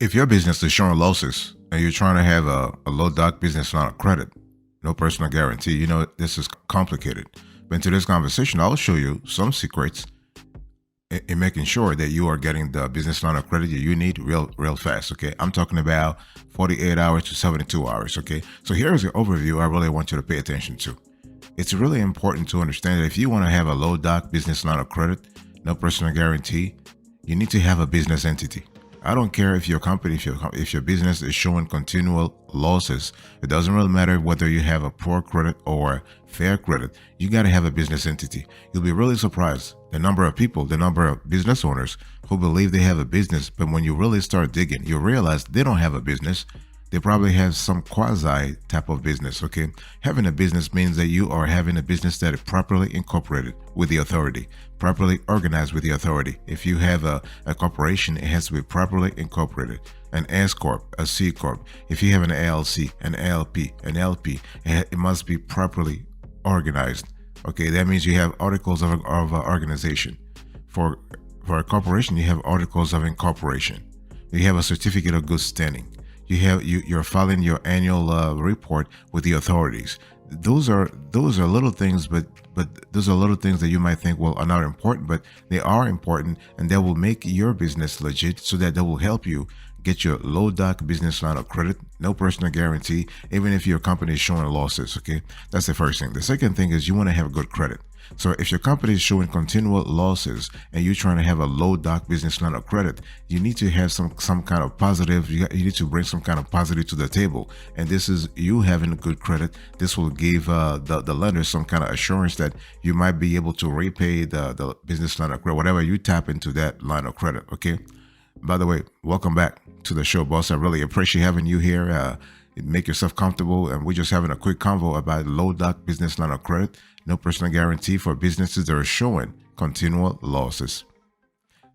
If your business is showing losses and you're trying to have a low doc business line of credit, no personal guarantee, you know, this is complicated. But in today's conversation, I'll show you some secrets in making sure that you are getting the business line of credit that you need real fast. Okay. I'm talking about 48 hours to 72 hours. Okay. So here's the overview I really want you to pay attention to. It's really important to understand that if you want to have a low doc business line of credit, no personal guarantee, you need to have a business entity. I don't care if your company, if your business is showing continual losses. It doesn't really matter whether you have a poor credit or fair credit. You got to have a business entity. You'll be really surprised the number of people, the number of business owners who believe they have a business, but when you really start digging, you realize they don't have a business. They probably have some quasi type of business. Okay. Having a business means that you are having a business that is properly incorporated with the authority, properly organized with the authority. If you have a corporation, it has to be properly incorporated. An S Corp, a C Corp. If you have an LLC, an LP, an LP, it must be properly organized. Okay. That means you have articles of organization. For a corporation, you have articles of incorporation. You have a certificate of good standing. You're filing your annual report with the authorities. Those are little things, but those are little things that you might think, well, are not important, but they are important, and that will make your business legit, so that will help you get your low doc business line of credit, no personal guarantee, even if your company is showing losses. Okay, that's the first thing. The second thing is you want to have good credit. So if your company is showing continual losses and you're trying to have a low doc business line of credit, you need to have some kind of positive. You need to bring some kind of positive to the table. And this is you having a good credit. This will give the lender some kind of assurance that you might be able to repay the business line of credit, whatever you tap into that line of credit. Okay. By the way, welcome back to the show, boss. I really appreciate having you here. Make yourself comfortable, and we're just having a quick convo about low doc business line of credit, no personal guarantee for businesses that are showing continual losses.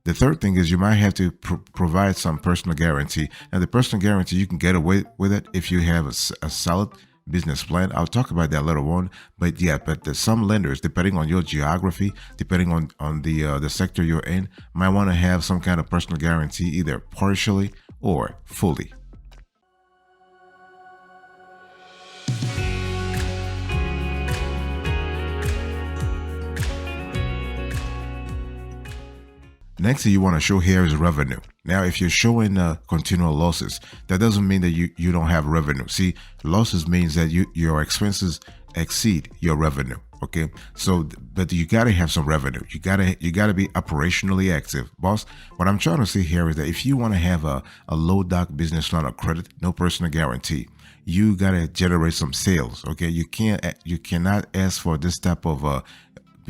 The third thing is you might have to provide some personal guarantee. Now, the personal guarantee, you can get away with it if you have a solid business plan. I'll talk about that later on. But yeah, there's some lenders, depending on your geography, depending on the sector you're in, might want to have some kind of personal guarantee, either partially or fully. Next thing you want to show here is revenue. Now, if you're showing continual losses, that doesn't mean that you don't have revenue. See, losses means that your expenses exceed your revenue. Okay, so but you gotta have some revenue. You gotta be operationally active, boss. What I'm trying to say here is that if you want to have a low doc business line of credit, no personal guarantee, you gotta generate some sales. Okay, you cannot ask for this type of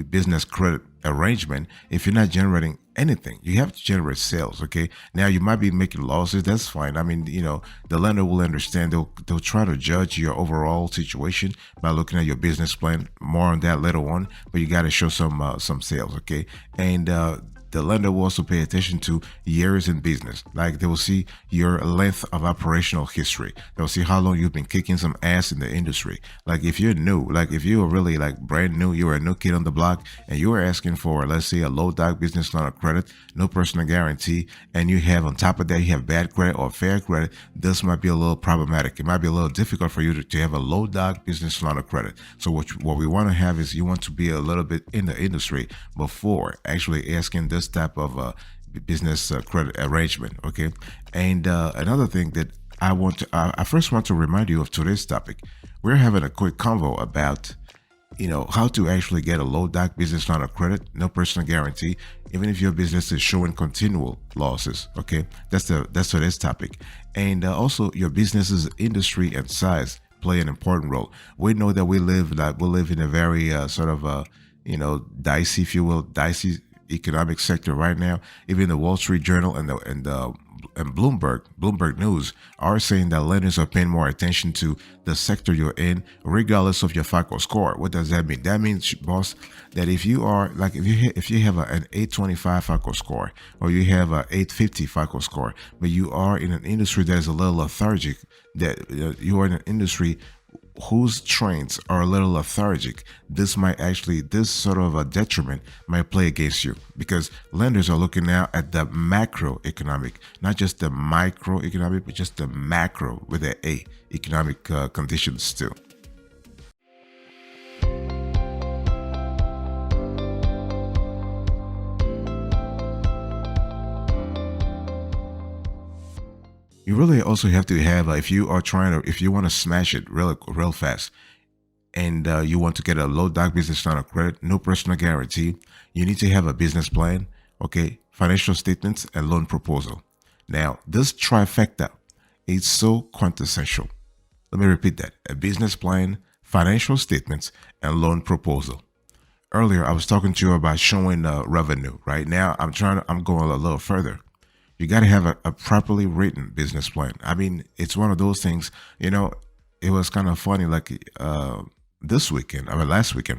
business credit arrangement if you're not generating anything. You have to generate sales. Okay, now you might be making losses. That's fine. I mean, you know, the lender will understand. They'll try to judge your overall situation by looking at your business plan. More on that later on, but you got to show some sales. Okay, and the lender will also pay attention to years in business. Like they will see your length of operational history. They'll see how long you've been kicking some ass in the industry. Like if you're new, like if you are really like brand new, you're a new kid on the block and you are asking for, let's say, a low doc business line of credit, no personal guarantee, and you have on top of that, you have bad credit or fair credit, this might be a little problematic. It might be a little difficult for you to have a low doc business line of credit. So what we want to have is you want to be a little bit in the industry before actually asking this type of business credit arrangement. Okay, and another thing that I first want to remind you of today's topic. We're having a quick convo about how to actually get a low doc business line of credit, no personal guarantee, even if your business is showing continual losses. Okay, that's today's topic, and also your business's industry and size play an important role. We know that we live in a very sort of dicey, if you will, dicey economic sector right now. Even the Wall Street Journal and Bloomberg News are saying that lenders are paying more attention to the sector you're in, regardless of your FICO score. What does that mean? That means, boss, that if you are like if you have an 825 FICO score or you have an 850 FICO score, but you are in an industry that is a little lethargic, that you are in an industry whose trends are a little lethargic, this sort of a detriment might play against you, because lenders are looking now at the macroeconomic, not just the microeconomic, but just the macro with an A, economic conditions too. You really also have to have, if you want to smash it real fast, and you want to get a low doc business line of credit, no personal guarantee, you need to have a business plan, okay, financial statements, and loan proposal. Now, this trifecta is so quintessential. Let me repeat that: a business plan, financial statements, and loan proposal. Earlier, I was talking to you about showing revenue. Right now, I'm going a little further. You got to have a properly written business plan. I mean, it's one of those things, it was kind of funny. Like last weekend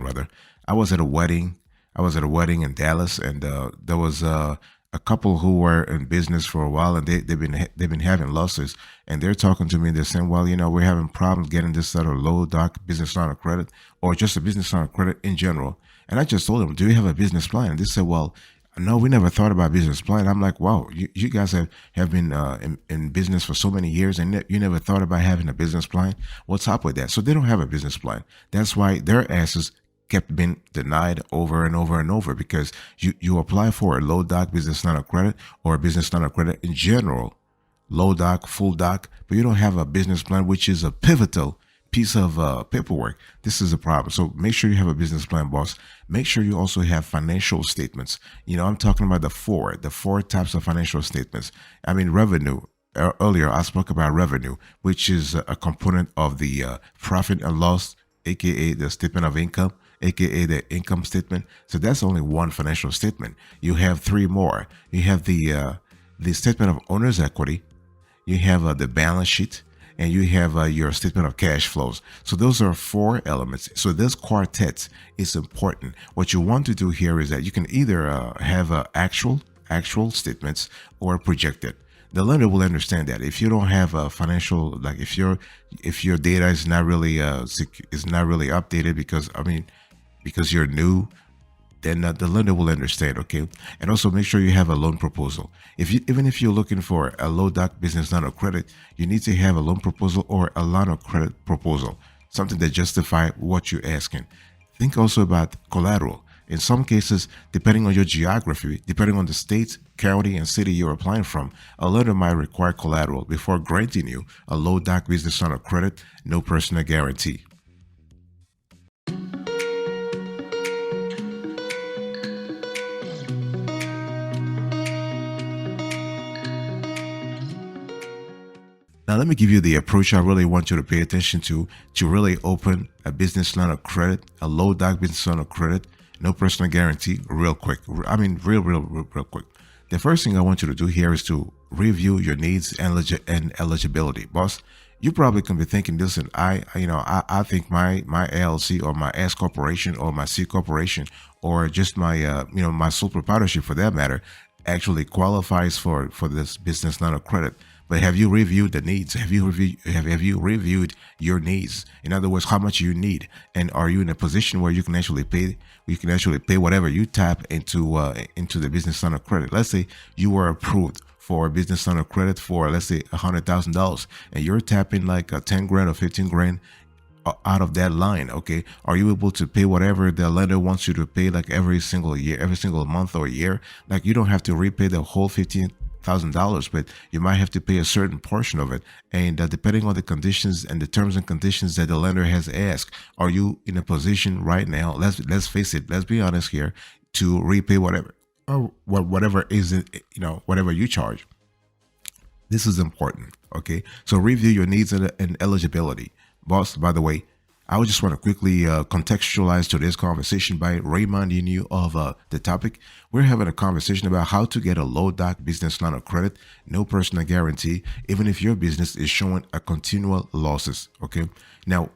rather, I was at a wedding. I was at a wedding in Dallas, and there was a couple who were in business for a while, and they've been having losses, and they're talking to me. They're saying, well, we're having problems getting this sort of low doc business line of credit, or just a business line of credit in general. And I just told them, do you have a business plan? And they said, well, no, we never thought about business plan. I'm like, wow, you guys have been in business for so many years, and you never thought about having a business plan. What's up with that? So they don't have a business plan. That's why their asses kept being denied over and over and over, because you apply for a low doc business line of credit, or a business line of credit in general, low doc, full doc, but you don't have a business plan, which is a pivotal piece of paperwork. This is a problem. So make sure you have a business plan, boss. Make sure you also have financial statements. I'm talking about the four types of financial statements. I mean, revenue. Earlier, I spoke about revenue, which is a component of the profit and loss, aka the statement of income, aka the income statement. So that's only one financial statement. You have three more. You have the statement of owner's equity. You have the balance sheet, and you have your statement of cash flows. So those are four elements. So this quartet is important. What you want to do here is that you can either have actual statements or projected. The lender will understand that if you don't have a financial, like if your data is not really updated, because you're new, then the lender will understand, okay? And also make sure you have a loan proposal. Even if you're looking for a low doc business line of credit, you need to have a loan proposal or a line of credit proposal, something that justify what you're asking. Think also about collateral. In some cases, depending on your geography, depending on the state, county, and city you're applying from, a lender might require collateral before granting you a low doc business line of credit, no personal guarantee. Now, let me give you the approach I really want you to pay attention to really open a business line of credit, a low doc business line of credit, no personal guarantee, real quick. I mean, real quick. The first thing I want you to do here is to review your needs and eligibility. Boss, you probably can be thinking, listen, I think my LLC or my S corporation or my C corporation or just my, my sole proprietorship for that matter actually qualifies for this business line of credit. But have you reviewed the needs? Have you reviewed your needs? In other words, how much you need, and are you in a position where you can actually pay? You can actually pay whatever you tap into the business line of credit. Let's say you were approved for a business line of credit for, let's say, $100,000, and you're tapping like a 10 grand or 15 grand out of that line. Okay, are you able to pay whatever the lender wants you to pay, like every single year, every single month or year? Like you don't have to repay the whole $15,000, but you might have to pay a certain portion of it. And depending on the conditions and the terms and conditions that the lender has asked, are you in a position right now? Let's face it. Let's be honest here, to repay whatever or whatever is it, whatever you charge. This is important. Okay, so review your needs and eligibility. Boss, by the way, I just want to quickly contextualize today's conversation by reminding you of the topic. We're having a conversation about how to get a low doc business line of credit, no personal guarantee, even if your business is showing a continual losses. Okay. Now,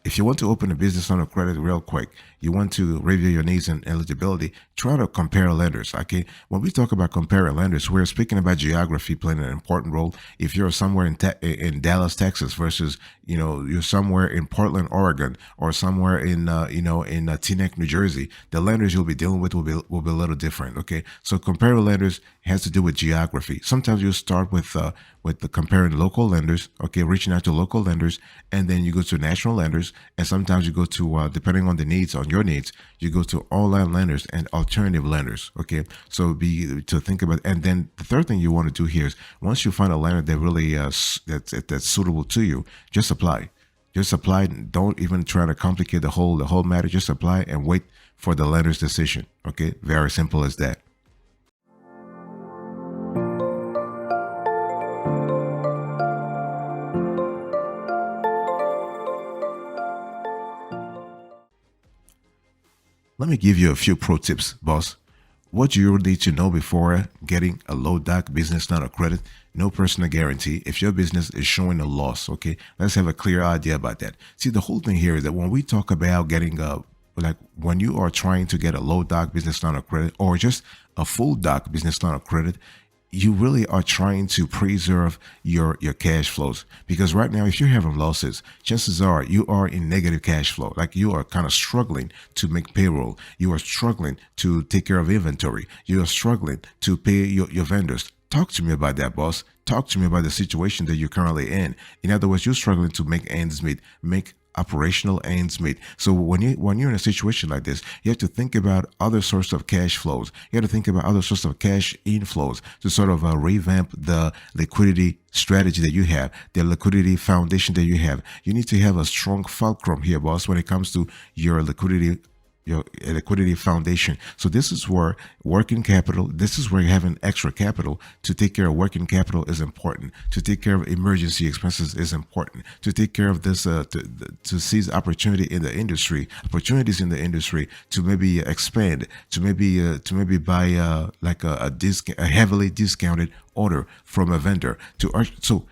If you want to open a business line of credit real quick, you want to review your needs and eligibility, try to compare lenders. Okay. When we talk about comparing lenders, we're speaking about geography playing an important role. If you're somewhere in Dallas, Texas versus, you're somewhere in Portland, Oregon, or somewhere in, in Teaneck, New Jersey, the lenders you'll be dealing with will be a little different. Okay. So comparing lenders has to do with geography. Sometimes you start with the comparing local lenders, okay, reaching out to local lenders, and then you go to national lenders, and sometimes you go to, depending on your needs, you go to online lenders and alternative lenders, okay. So be to think about, and then the third thing you want to do here is once you find a lender that really that's suitable to you, just apply. Just apply. Don't even try to complicate the whole matter. Just apply and wait for the lender's decision. Okay, very simple as that. Let me give you a few pro tips, boss. What you need to know before getting a low doc business line of credit: no personal guarantee. If your business is showing a loss, okay, let's have a clear idea about that. See, the whole thing here is that when we talk about getting like when you are trying to get a low doc business line of credit or just a full doc business line of credit, you really are trying to preserve your cash flows, because right now if you're having losses, chances are you are in negative cash flow. Like you are kind of struggling to make payroll, you are struggling to take care of inventory, you are struggling to pay your vendors. Talk to me about that, boss. Talk to me about the situation that you're currently in. In other words, you're struggling to make ends meet, make operational ends meet. So when you're in a situation like this, you have to think about other sources of cash flows. You have to think about other sources of cash inflows to sort of revamp the liquidity strategy that you have, the liquidity foundation that you have. You need to have a strong fulcrum here, boss, when it comes to your liquidity foundation. So this is where working capital, this is where having extra capital to take care of working capital is important. To take care of emergency expenses is important. To take care of this, to seize opportunities in the industry, to maybe expand, to maybe buy like a heavily discounted order from a vendor. So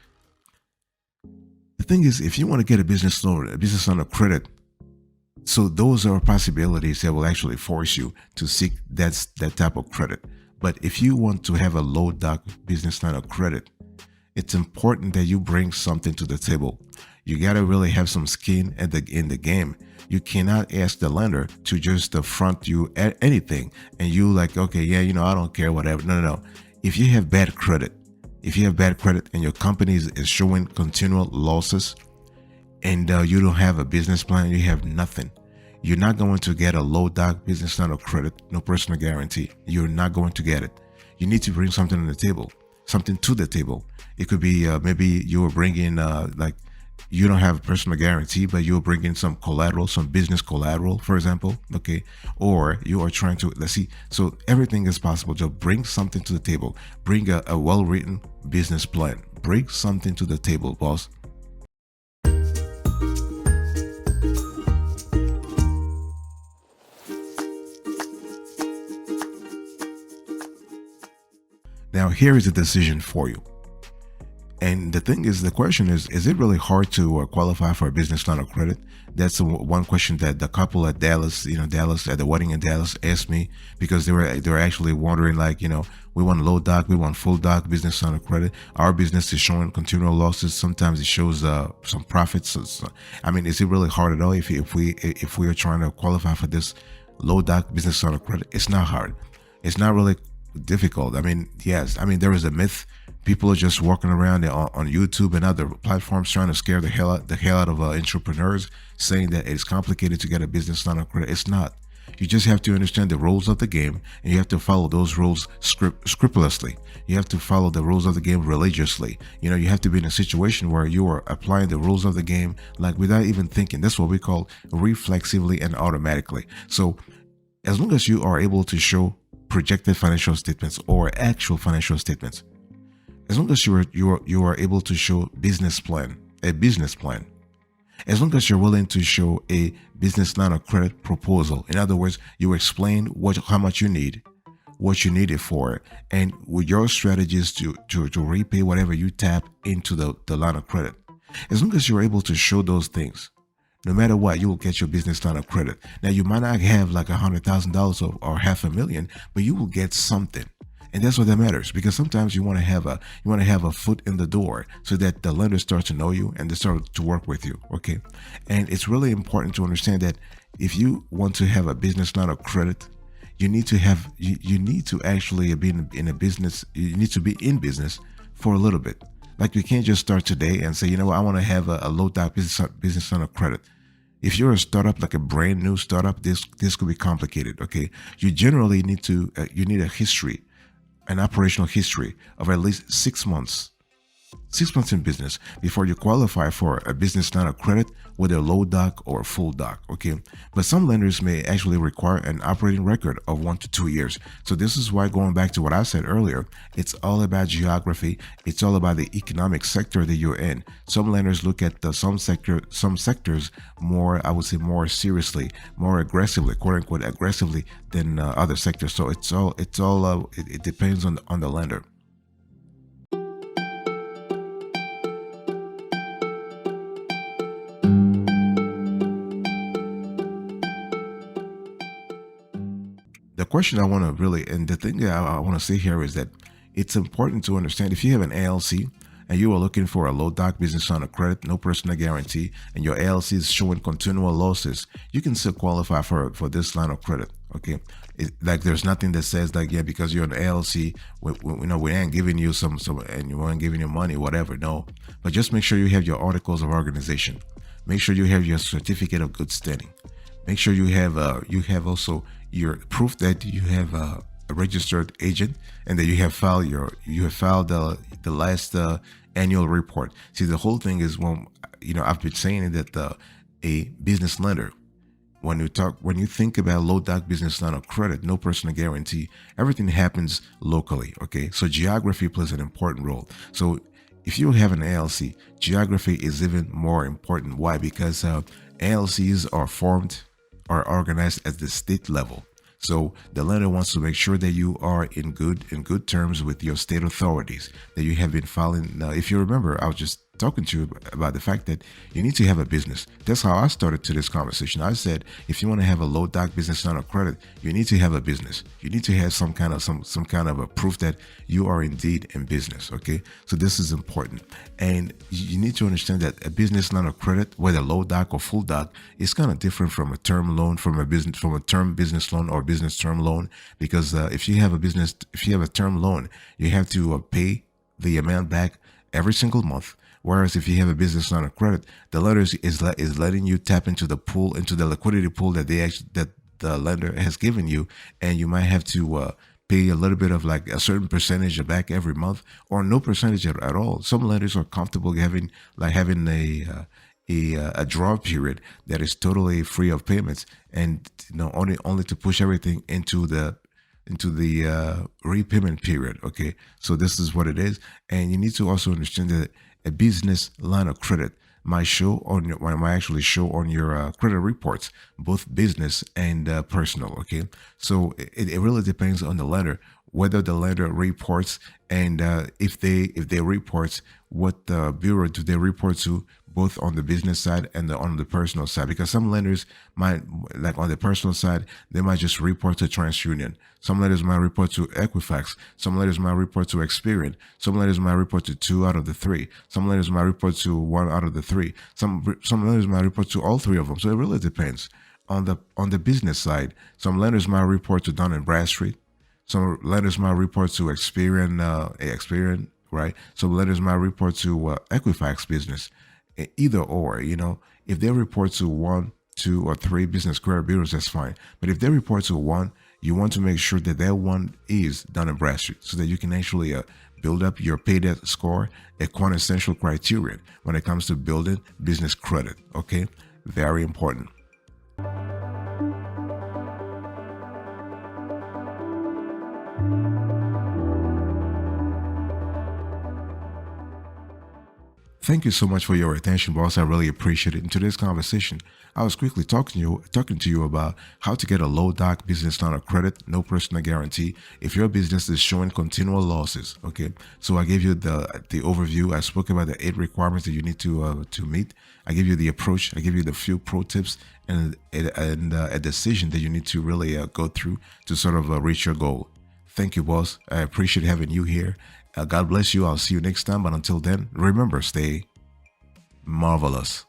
the thing is, if you want to get a business loan, a business line of credit, so those are possibilities that will actually force you to seek that type of credit. But if you want to have a low doc business line of credit, it's important that you bring something to the table. You got to really have some skin in the game. You cannot ask the lender to just front you at anything and you like, okay, yeah, I don't care, whatever. No. If you have bad credit, and your company is showing continual losses, and you don't have a business plan, you have nothing, you're not going to get a low doc business line of credit, no personal guarantee. You're not going to get it. You need to bring something on the table, something to the table. It could be maybe you were bringing like you don't have a personal guarantee, but you'll bring in some collateral, some business collateral, for example, okay? Or you are trying to, let's see, so everything is possible. Just bring something to the table. Bring a well-written business plan. Bring something to the table, boss. Now, here is a decision for you. And the thing is, the question is it really hard to qualify for a business line of credit? That's one question that the couple at Dallas, at the wedding in Dallas asked me, because they were actually wondering, like, we want low doc, we want full doc business line of credit. Our business is showing continual losses. Sometimes it shows some profits. So, I mean, is it really hard at all if we are trying to qualify for this low doc business line of credit? It's not hard. It's not really difficult. I mean, yes. I mean, there is a myth. People are just walking around on YouTube and other platforms trying to scare the hell out of entrepreneurs, saying that it's complicated to get a business line of credit. It's not. You just have to understand the rules of the game, and you have to follow those rules scrupulously. You have to follow the rules of the game religiously. You have to be in a situation where you are applying the rules of the game like without even thinking. That's what we call reflexively and automatically. So as long as you are able to show projected financial statements or actual financial statements, as long as you are able to show a business plan, as long as you're willing to show a business line of credit proposal, in other words, you explain how much you need, what you need it for, and with your strategies to repay whatever you tap into the line of credit. As long as you're able to show those things, no matter what, you will get your business line of credit. Now, you might not have like $100,000 or $500,000, but you will get something. And that's what that matters, because sometimes you want to have a foot in the door so that the lender starts to know you and they start to work with you. Okay. And it's really important to understand that if you want to have a business line of credit, you need to have you need to actually be in a business. You need to be in business for a little bit. Like, you can't just start today and say, I want to have a low doc business line of credit. If you're a startup, like a brand new startup, this could be complicated. Okay. You generally need to you need a history, an operational history of at least 6 months. 6 months in business before you qualify for a business line of credit, whether low doc or full doc. Okay. But some lenders may actually require an operating record of 1 to 2 years. So this is why, going back to what I said earlier, it's all about geography. It's all about the economic sector that you're in. Some lenders look at some sectors more, I would say, more seriously, more aggressively, quote unquote, aggressively than other sectors. So it depends on the lender. The question I want to really, and the thing that I want to say here is that it's important to understand, if you have an ALC and you are looking for a low doc business line of credit, no personal guarantee, and your ALC is showing continual losses, you can still qualify for this line of credit. Okay. Like, there's nothing that says like, yeah, because you're an ALC, we ain't giving you some, and you ain't giving you money, whatever. No, but just make sure you have your articles of organization. Make sure you have your certificate of good standing. Make sure you have also your proof that you have a registered agent and that you have filed the last annual report. See, the whole thing is, I've been saying that a business lender, when you think about low doc business line of credit, no personal guarantee, everything happens locally. Okay, so geography plays an important role. So if you have an ALC, geography is even more important. Why? Because ALCs are organized at the state level. So the lender wants to make sure that you are in good terms with your state authorities, that you have been filing. Now, if you remember, I was just talking to you about the fact that you need to have a business. That's how I started to this conversation. I said, if you want to have a low doc business line of credit, you need to have a business. You need to have some kind of a proof that you are indeed in business. Okay, so this is important, and you need to understand that a business line of credit, whether low doc or full doc, is kind of different from a term loan, from a term business loan or business term loan, because if you have a term loan, you have to pay the amount back every single month. Whereas if you have a business line of credit, the lender is letting you tap into the liquidity pool that that the lender has given you, and you might have to pay a little bit of, like, a certain percentage back every month, or no percentage at all. Some lenders are comfortable having a draw period that is totally free of payments, and only to push everything into the repayment period. Okay, so this is what it is, and you need to also understand that a business line of credit might actually show on your credit reports, both business and personal. Okay, so it really depends on the lender, whether the lender reports, and if they reports, what the bureau do they report to, both on the business side and on the personal side. Because some lenders might, like on the personal side, they might just report to TransUnion. Some lenders might report to Equifax. Some lenders might report to Experian. Some lenders might report to 2 out of the 3. Some lenders might report to 1 out of the 3. Some lenders might report to all 3 of them. So it really depends. On the business side, some lenders might report to Dun and Bradstreet. Some lenders might report to Experian, right? Some lenders might report to Equifax Business. Either or, if they report to 1, 2, or 3 business credit bureaus, that's fine. But if they report to 1, you want to make sure that one is Dun and Bradstreet, so that you can actually build up your pay debt score, a quintessential criterion when it comes to building business credit. Okay, very important. Thank you so much for your attention, boss. I really appreciate it. In today's conversation, I was quickly talking to you about how to get a low doc business line of credit, no personal guarantee, if your business is showing continual losses. Okay, so I gave you the overview. I spoke about the 8 requirements that you need to meet. I gave you the approach. I gave you the few pro tips and a decision that you need to really go through to sort of reach your goal. Thank you, boss. I appreciate having you here. God bless you. I'll see you next time. But until then, remember, stay marvelous.